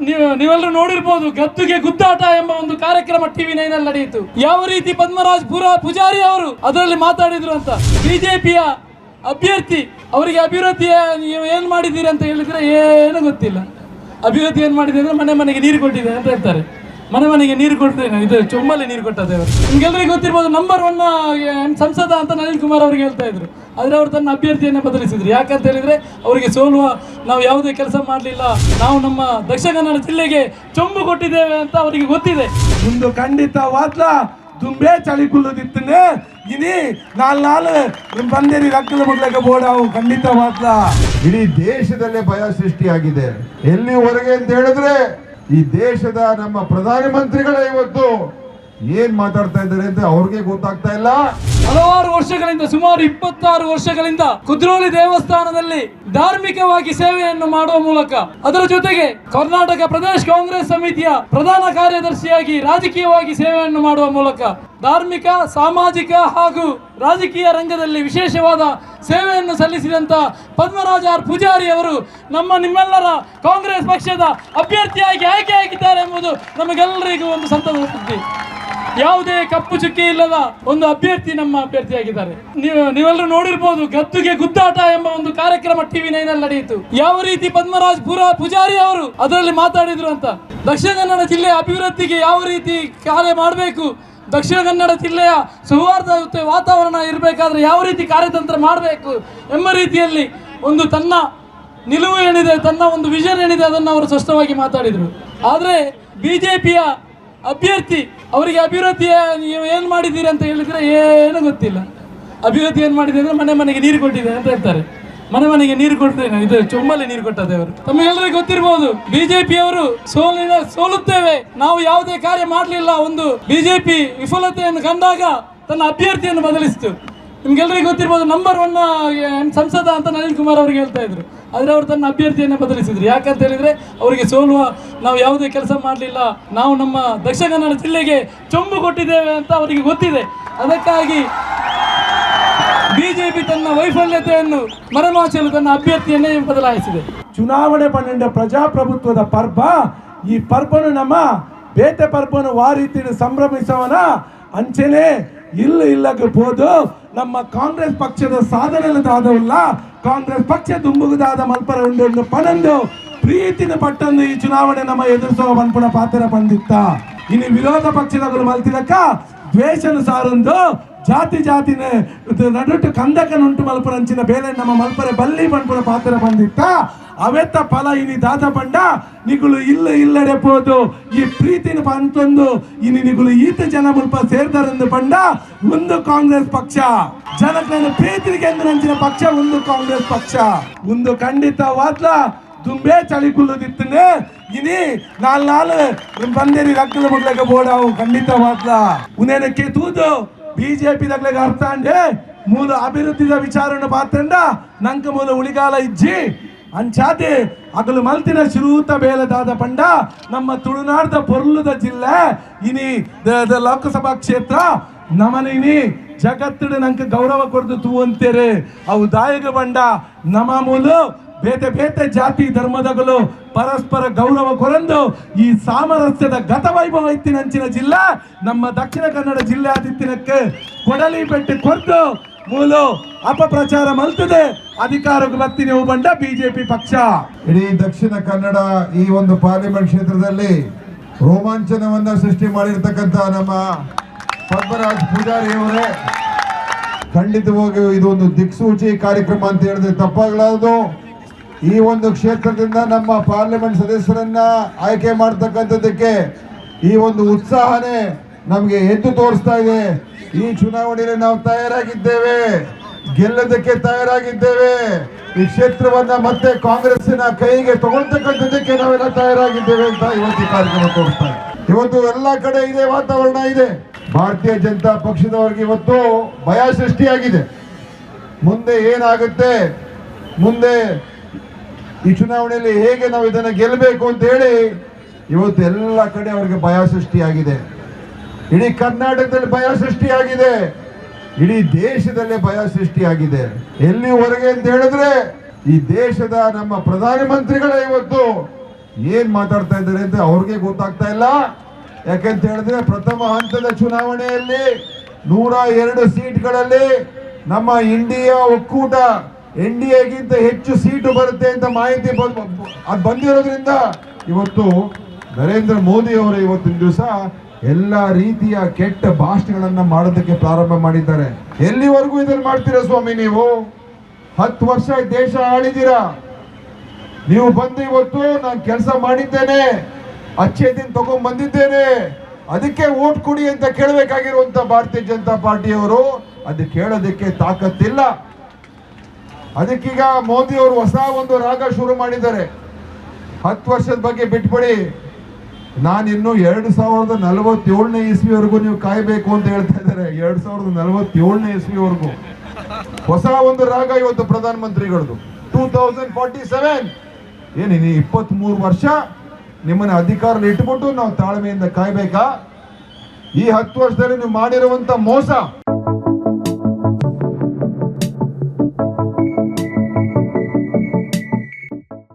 ನೀವೆಲ್ಲರೂ ನೋಡಿರ್ಬೋದು, ಗದ್ದುಗೆ ಗುದ್ದಾಟ ಎಂಬ ಒಂದು ಕಾರ್ಯಕ್ರಮ TV9 ಅಲ್ಲಿ ನಡೆಯಿತು. ಯಾವ ರೀತಿ ಪದ್ಮರಾಜ್ ಪೂಜಾರಿ ಅವರು ಅದರಲ್ಲಿ ಮಾತಾಡಿದ್ರು ಅಂತ. ಬಿಜೆಪಿಯ ಅಭ್ಯರ್ಥಿ ಅವರಿಗೆ ಅಭಿವೃದ್ಧಿ ನೀವು ಏನ್ ಮಾಡಿದ್ದೀರಿ ಅಂತ ಹೇಳಿದ್ರೆ ಏನು ಗೊತ್ತಿಲ್ಲ. ಅಭಿವೃದ್ಧಿ ಏನ್ ಮಾಡಿದೆ ಅಂದ್ರೆ ಮನೆ ಮನೆಗೆ ನೀರು ಕೊಟ್ಟಿದೆ ಅಂತ ಹೇಳ್ತಾರೆ. ಮನೆ ಮನೆಗೆ ನೀರು ಕೊಡ್ತೇನೆ, ಇದು ಚೊಂಬಲ್ಲಿ ನೀರು ಕೊಟ್ಟದೆ ಅವರು. ನಿಮ್ಗೆಲ್ಲರಿಗೂ ಗೊತ್ತಿರ್ಬೋದು, ನಂಬರ್ 1 ಸಂಸದ ಅಂತ ನಳಿನ್ ಕುಮಾರ್ ಅವ್ರಿಗೆ ಹೇಳ್ತಾ ಇದ್ರು. ಆದರೆ ಅವರು ತನ್ನ ಅಭ್ಯರ್ಥಿಯನ್ನೇ ಬದಲಿಸಿದ್ರು. ಯಾಕಂತ ಹೇಳಿದ್ರೆ ಅವರಿಗೆ ಸೋಲುವ ನಾವು ಯಾವುದೇ ಕೆಲಸ ಮಾಡಲಿಲ್ಲ, ನಾವು ನಮ್ಮ ದಕ್ಷಿಣ ಕನ್ನಡ ಜಿಲ್ಲೆಗೆ ಚೊಂಬು ಕೊಟ್ಟಿದ್ದೇವೆ ಅಂತ ಅವರಿಗೆ ಗೊತ್ತಿದೆ. ಮುಂದೆ ಖಂಡಿತವಾದ ದುಂಬೆ ಚಳಿಕುಲ್ಲದಿತ್ತನೆ ಇನಿ ನಾಲ್ ಬಂದೇರಿ ರಕ್ಕಲ ಮಗ್ಲಕ್ಕೆ ಬೋಡಾವು ಖಂಡಿತವಾದ. ಇಡೀ ದೇಶದಲ್ಲೇ ಭಯ ಸೃಷ್ಟಿಯಾಗಿದೆ. ಎಲ್ಲಿವರೆಗೆ ಅಂತ ಹೇಳಿದ್ರೆ ಈ ದೇಶದ ನಮ್ಮ ಪ್ರಧಾನಮಂತ್ರಿಗಳೇ ಇವತ್ತು ಏನ್ ಮಾತಾಡ್ತಾ ಇದ್ದಾರೆ ಅಂತ ಅವ್ರಿಗೆ ಗೊತ್ತಾಗ್ತಾ ಇಲ್ಲ. ಹಲವಾರು ವರ್ಷಗಳಿಂದ, ಸುಮಾರು 26 ವರ್ಷಗಳಿಂದ ಕುದ್ರೋಳಿ ದೇವಸ್ಥಾನದಲ್ಲಿ ಧಾರ್ಮಿಕವಾಗಿ ಸೇವೆಯನ್ನು ಮಾಡುವ ಮೂಲಕ, ಅದರ ಜೊತೆಗೆ ಕರ್ನಾಟಕ ಪ್ರದೇಶ ಕಾಂಗ್ರೆಸ್ ಸಮಿತಿಯ ಪ್ರಧಾನ ಕಾರ್ಯದರ್ಶಿಯಾಗಿ ರಾಜಕೀಯವಾಗಿ ಸೇವೆಯನ್ನು ಮಾಡುವ ಮೂಲಕ ಧಾರ್ಮಿಕ, ಸಾಮಾಜಿಕ ಹಾಗೂ ರಾಜಕೀಯ ರಂಗದಲ್ಲಿ ವಿಶೇಷವಾದ ಸೇವೆಯನ್ನು ಸಲ್ಲಿಸಿದಂತ ಪದ್ಮರಾಜ್ ಪೂಜಾರಿ ಅವರು ನಿಮ್ಮೆಲ್ಲರ ಕಾಂಗ್ರೆಸ್ ಪಕ್ಷದ ಅಭ್ಯರ್ಥಿಯಾಗಿ ಆಯ್ಕೆಯಾಗಿದ್ದಾರೆ ಎಂಬುದು ನಮಗೆಲ್ಲರಿಗೂ ಒಂದು ಸಂತಸದ ಸುದ್ದಿ. ಯಾವುದೇ ಕಪ್ಪು ಚುಕ್ಕಿ ಇಲ್ಲದ ಒಂದು ಅಭ್ಯರ್ಥಿ ನಮ್ಮ ಅಭ್ಯರ್ಥಿಯಾಗಿದ್ದಾರೆ. ನೀವೆಲ್ಲರೂ ನೋಡಿರ್ಬೋದು, ಗದ್ದುಗೆ ಗುದ್ದಾಟ ಎಂಬ ಒಂದು ಕಾರ್ಯಕ್ರಮ TV9 ಅಲ್ಲಿ ನಡೆಯಿತು. ಯಾವ ರೀತಿ ಪದ್ಮರಾಜ್ ಪೂಜಾರಿ ಅವರು ಅದರಲ್ಲಿ ಮಾತಾಡಿದ್ರು ಅಂತ. ದಕ್ಷಿಣ ಕನ್ನಡ ಜಿಲ್ಲೆಯ ಅಭಿವೃದ್ಧಿಗೆ ಯಾವ ರೀತಿ ಕಾರ್ಯ ಮಾಡಬೇಕು, ದಕ್ಷಿಣ ಕನ್ನಡ ಜಿಲ್ಲೆಯ ಸೌಹಾರ್ದಯುತ ವಾತಾವರಣ ಇರಬೇಕಾದ್ರೆ ಯಾವ ರೀತಿ ಕಾರ್ಯತಂತ್ರ ಮಾಡಬೇಕು ಎಂಬ ರೀತಿಯಲ್ಲಿ ಒಂದು ತನ್ನ ನಿಲುವು ಏನಿದೆ, ತನ್ನ ಒಂದು ವಿಷನ್ ಏನಿದೆ, ಅದನ್ನು ಅವರು ಸ್ಪಷ್ಟವಾಗಿ ಮಾತಾಡಿದರು. ಆದರೆ ಬಿಜೆಪಿಯ ಅಭ್ಯರ್ಥಿ ಅವರಿಗೆ ಅಭಿವೃದ್ಧಿ ನೀವು ಏನು ಮಾಡಿದ್ದೀರಿ ಅಂತ ಹೇಳಿದ್ರೆ ಏನು ಗೊತ್ತಿಲ್ಲ. ಅಭಿವೃದ್ಧಿ ಏನು ಮಾಡಿದೆ ಅಂದ್ರೆ ಮನೆ ಮನೆಗೆ ನೀರು ಕೊಟ್ಟಿದೆ ಅಂತ ಹೇಳ್ತಾರೆ. ಮನೆ ಮನೆಗೆ ನೀರು ಕೊಡ್ತೇನೆ, ಇದು ಚೊಂಬಲ್ಲಿ ನೀರು ಕೊಟ್ಟದೆ ಅವರು. ತಮಗೆಲ್ಲರಿಗೂ ಗೊತ್ತಿರಬಹುದು, ಬಿಜೆಪಿಯವರು ಸೋಲುತ್ತೇವೆ, ನಾವು ಯಾವುದೇ ಕಾರ್ಯ ಮಾಡಲಿಲ್ಲ. ಒಂದು ಬಿಜೆಪಿ ವಿಫಲತೆಯನ್ನು ಕಂಡಾಗ ತನ್ನ ಅಭ್ಯರ್ಥಿಯನ್ನು ಬದಲಿಸಿತು. ನಿಮ್ಗೆಲ್ಲರಿಗೂ ಗೊತ್ತಿರ್ಬೋದು, ನಂಬರ್ 1 ಸಂಸದ ಅಂತ ನಳಿನ್ ಕುಮಾರ್ ಅವ್ರಿಗೆ ಹೇಳ್ತಾ ಇದ್ರು. ಆದರೆ ಅವರು ತನ್ನ ಅಭ್ಯರ್ಥಿಯನ್ನೇ ಬದಲಿಸಿದ್ರು. ಯಾಕಂತ ಹೇಳಿದ್ರೆ ಅವರಿಗೆ ಸೋಲುವ ನಾವು ಯಾವುದೇ ಕೆಲಸ ಮಾಡಲಿಲ್ಲ, ನಾವು ನಮ್ಮ ದಕ್ಷಿಣ ಕನ್ನಡ ಜಿಲ್ಲೆಗೆ ಚೊಂಬು ಕೊಟ್ಟಿದ್ದೇವೆ ಅಂತ ಅವರಿಗೆ ಗೊತ್ತಿದೆ. ಅದಕ್ಕಾಗಿ ಬಿಜೆಪಿ ತನ್ನ ವೈಫಲ್ಯತೆಯನ್ನು ಮರೆಮಾಚಲು ತನ್ನ ಅಭ್ಯರ್ಥಿಯನ್ನೇ ಬದಲಾಯಿಸಿದೆ. ಚುನಾವಣೆ ಪನ್ನೆಂಡ ಪ್ರಜಾಪ್ರಭುತ್ವದ ಪರ್ವ. ಈ ಪರ್ವನು ನಮ್ಮ ಬೇತೆ ಪರ್ವನು ವಾ ರೀತಿ ಸಂಭ್ರಮಿಸವನ ಅಂಚೆನೆ ಇಲ್ಲಕ್ಕೆ ಹೋದು ನಮ್ಮ ಕಾಂಗ್ರೆಸ್ ಪಕ್ಷದ ಸಾಧನೆದಾದವಲ್ಲ, ಕಾಂಗ್ರೆಸ್ ಪಕ್ಷ ದುಂಬುಗುದಾದ ಮಲ್ಪರ ಉಂಡು ಪನಂದು ಪ್ರೀತಿನ ಪಟ್ಟಂದು ಈ ಚುನಾವಣೆ ನಮ್ಮ ಎದುರಿಸುವ ಮನ್ಪುಣ ಪಾತ್ರ ಬಂದಿತ್ತ. ಇನ್ನು ವಿರೋಧ ಪಕ್ಷದವರು ಮಲ್ತಿದಕ್ಕ ದ್ವೇಷನು ಸಾರೊಂದು ಜಾತಿನ ನಡುಟು ಕಂದಕನುಂಟು ಮಲ್ಪರಂಚಿನ ಬೇಲೆ ನಮ್ಮ ಮಲ್ಪರೆ ಬಲ್ಲಿ ಪನ್ಪುಣ ಪಾತ್ರ ಬಂದಿತ್ತ. ಅವೆತ್ತ ಫಲ ಇನಿ ದಾದ ಪಂಡ ನಿಗುಲು ಇಲ್ಲಡೆ ಪೋದು ಈ ಪ್ರೀತಿನ ಪಂತೊಂದು ಇನಿ ನಿಗುಲು ಈತ ಜನ ಮುಲ್ಪ ಸೇರ್ದಾರೆಂದು ಪಂಡ ಒಂದು ಕಾಂಗ್ರೆಸ್ ಪಕ್ಷ ಜನಗಳನ್ನು ಪ್ರೀತಿಗೆ ಎಂದು ನಂಚಿನ ಪಕ್ಷ ಒಂದು ಕಾಂಗ್ರೆಸ್ ಪಕ್ಷ. ಒಂದು ಖಂಡಿತವಾದ ದುಂಬೆ ಚಳಿಕುಲ್ಲದಿತ್ತನೆ ಇನಿ ನಾಲ್ ಬಂದೇರಿ ರಕ್ಕಲ ಮಗ್ಲಕ್ಕೆ ಬೋಡಾವು ಖಂಡಿತವಾದ. ಉನೇನಕ್ಕೆ ತೂದು ಬಿಜೆಪಿ ದಗ್ಲೆಗೆ ಅರ್ಥ ಅಂಡೆ ಮೂಲ ಅಭಿವೃದ್ಧಿದ ವಿಚಾರವನ್ನು ಪಾತ್ರಂಡ ನಂಕ ಮೂಲ ಉಳಿಗಾಲ ಇಜ್ಜಿ ಅಂಚಾದೆ ಅಗಲು ಮಲ್ತಿನ ಶ್ರೂತ ಬೇಲದಾದ ಪಂಡ ನಮ್ಮ ತುಳುನಾಡದ ಪೊರ್ಲುದ ಜಿಲ್ಲೆ ಇನಿ ಲೋಕಸಭಾ ಕ್ಷೇತ್ರ ನಮನಿನಿ ಜಗತ್ತಿನ ನಂಗೆ ಗೌರವ ಕೊಡ್ದು ತೂ ಅಂತೇರೆ ಅವು ದಾಯಕ ಬಂಡ ನಮ ಮೂಲು ಬೇತೆ ಜಾತಿ ಧರ್ಮದಗಳು ಪರಸ್ಪರ ಗೌರವ ಕೊರಂದು ಈ ಸಾಮರಸ್ಯದ ಗತವೈಭವ ಇತ್ತಿನಂಚಿನ ಜಿಲ್ಲೆ ನಮ್ಮ ದಕ್ಷಿಣ ಕನ್ನಡ ಜಿಲ್ಲೆ ಆದಿತ್ತಿನಕ್ಕೆ ಕೊಡಲಿ ಬೆಟ್ಟಿ ಕೊರ್ದು ಮೂಲು ಅಪಪ್ರಚಾರ ಮಲ್ತದೆ ಅಧಿಕಾರಕ್ಕೆ ಬತ್ತಿ ನೀವು ಬಂಡ ಬಿಜೆಪಿ ಪಕ್ಷ. ಇಡೀ ದಕ್ಷಿಣ ಕನ್ನಡ ಈ ಒಂದು ಪಾರ್ಲಿಮೆಂಟ್ ಕ್ಷೇತ್ರದಲ್ಲಿ ರೋಮಾಂಚನವನ್ನ ಸೃಷ್ಟಿ ಮಾಡಿರ್ತಕ್ಕಂಥ ನಮ್ಮ ಪದ್ಮರಾಜ್ ಪೂಜಾರಿ ಅವರೇ, ಖಂಡಿತವಾಗಿ ಇದು ಒಂದು ದಿಕ್ಸೂಚಿ ಕಾರ್ಯಕ್ರಮ ಅಂತ ಹೇಳಿದ್ರೆ ತಪ್ಪಾಗಲಾರದು. ಈ ಒಂದು ಕ್ಷೇತ್ರದಿಂದ ನಮ್ಮ ಪಾರ್ಲಿಮೆಂಟ್ ಸದಸ್ಯರನ್ನ ಆಯ್ಕೆ ಮಾಡತಕ್ಕಂಥದ್ದಕ್ಕೆ ಈ ಒಂದು ಉತ್ಸಾಹನೇ ನಮಗೆ ಎದ್ದು ತೋರಿಸ್ತಾ ಇದೆ. ಈ ಚುನಾವಣೆಯಲ್ಲಿ ನಾವು ತಯಾರಾಗಿದ್ದೇವೆ, ಗೆಲ್ಲೋದಕ್ಕೆ ತಯಾರಾಗಿದ್ದೇವೆ. ಈ ಕ್ಷೇತ್ರವನ್ನ ಮತ್ತೆ ಕಾಂಗ್ರೆಸ್ಸಿನ ಕೈಗೆ ತಗೊಳ್ತಕ್ಕಂಥದ್ದಕ್ಕೆ ನಾವೆಲ್ಲ ತಯಾರಾಗಿದ್ದೇವೆ ಅಂತ ಇವತ್ತು ಈ ಕಾರ್ಯಕ್ರಮ ತೋರಿಸ್ತಾ ಇದೆ. ಇವತ್ತು ಎಲ್ಲ ಕಡೆ ಇದೇ ವಾತಾವರಣ ಇದೆ. ಭಾರತೀಯ ಜನತಾ ಪಕ್ಷದವರಿಗೆ ಇವತ್ತು ಭಯ ಸೃಷ್ಟಿಯಾಗಿದೆ. ಮುಂದೆ ಏನಾಗುತ್ತೆ, ಮುಂದೆ ಈ ಚುನಾವಣೆಯಲ್ಲಿ ಹೇಗೆ ನಾವು ಇದನ್ನು ಗೆಲ್ಲಬೇಕು ಅಂತ ಹೇಳಿ ಇವತ್ತು ಎಲ್ಲ ಕಡೆ ಅವರಿಗೆ ಭಯ ಸೃಷ್ಟಿಯಾಗಿದೆ. ಇಡೀ ಕರ್ನಾಟಕದಲ್ಲಿ ಭಯ ಸೃಷ್ಟಿಯಾಗಿದೆ, ಇಡೀ ದೇಶದಲ್ಲೇ ಭಯ ಸೃಷ್ಟಿಯಾಗಿದೆ. ಎಲ್ಲಿವರೆಗೆ ಅಂತ ಹೇಳಿದ್ರೆ ಈ ದೇಶದ ನಮ್ಮ ಪ್ರಧಾನಮಂತ್ರಿಗಳೇ ಇವತ್ತು ಏನ್ ಮಾತಾಡ್ತಾ ಇದ್ದಾರೆ ಅಂತ ಅವ್ರಿಗೆ ಗೊತ್ತಾಗ್ತಾ ಇಲ್ಲ. ಯಾಕಂತ ಹೇಳಿದ್ರೆ ಪ್ರಥಮ ಹಂತದ ಚುನಾವಣೆಯಲ್ಲಿ 102 ಸೀಟ್ಗಳಲ್ಲಿ ನಮ್ಮ ಇಂಡಿಯಾ ಒಕ್ಕೂಟ NDAಗಿಂತ ಹೆಚ್ಚು ಸೀಟು ಬರುತ್ತೆ ಅಂತ ಮಾಹಿತಿ ಅದು ಬಂದಿರೋದ್ರಿಂದ ಇವತ್ತು ನರೇಂದ್ರ ಮೋದಿ ಅವರು ಇವತ್ತಿನ ದಿವಸ ಎಲ್ಲ ರೀತಿಯ ಕೆಟ್ಟ ಭಾಷಣಗಳನ್ನ ಮಾಡೋದಕ್ಕೆ ಪ್ರಾರಂಭ ಮಾಡಿದ್ದಾರೆ. ಎಲ್ಲಿವರೆಗೂ ಇದನ್ನು ಮಾಡ್ತೀರಾ ಸ್ವಾಮಿ? ನೀವು 10 ವರ್ಷ ದೇಶ ಆಳಿದ್ದೀರಾ. ನೀವು ಬಂದು ಇವತ್ತು ನಾನು ಕೆಲಸ ಮಾಡಿದ್ದೇನೆ, ಅಚ್ಚೆ ದಿನ ತಗೊಂಡ್ ಬಂದಿದ್ದೇನೆ, ಅದಕ್ಕೆ ವೋಟ್ ಕೊಡಿ ಅಂತ ಕೇಳಬೇಕಾಗಿರುವಂತ ಭಾರತೀಯ ಜನತಾ ಪಾರ್ಟಿಯವರು ಅದು ಕೇಳೋದಕ್ಕೆ ತಾಕತ್ತಿಲ್ಲ. ಅದಕ್ಕೀಗ ಮೋದಿ ಅವರು ಹೊಸ ಒಂದು ರಾಗ ಶುರು ಮಾಡಿದ್ದಾರೆ. 10 ವರ್ಷದ ಬಗ್ಗೆ ಬಿಟ್ಬಿಡಿ, ನಾನಿನ್ನು 2047ನೇ ಇಸ್ವಿವರೆಗೂ ನೀವು ಕಾಯ್ಬೇಕು ಅಂತ ಹೇಳ್ತಾ ಇದ್ದಾರೆ. 2047ನೇ ಇಸ್ವಿವರೆಗೂ ಹೊಸ ಒಂದು ರಾಗ ಇವತ್ತು ಪ್ರಧಾನಮಂತ್ರಿಗಳದು. 2047 ಏನಿದೆ 23 ವರ್ಷ ನಿಮ್ಮನ್ನ ಅಧಿಕಾರದಲ್ಲಿ ಇಟ್ಬಿಟ್ಟು ನಾವು ತಾಳ್ಮೆಯಿಂದ ಕಾಯ್ಬೇಕಾ? ಈ 10 ವರ್ಷದಲ್ಲಿ ನೀವು ಮಾಡಿರುವಂತ ಮೋಸ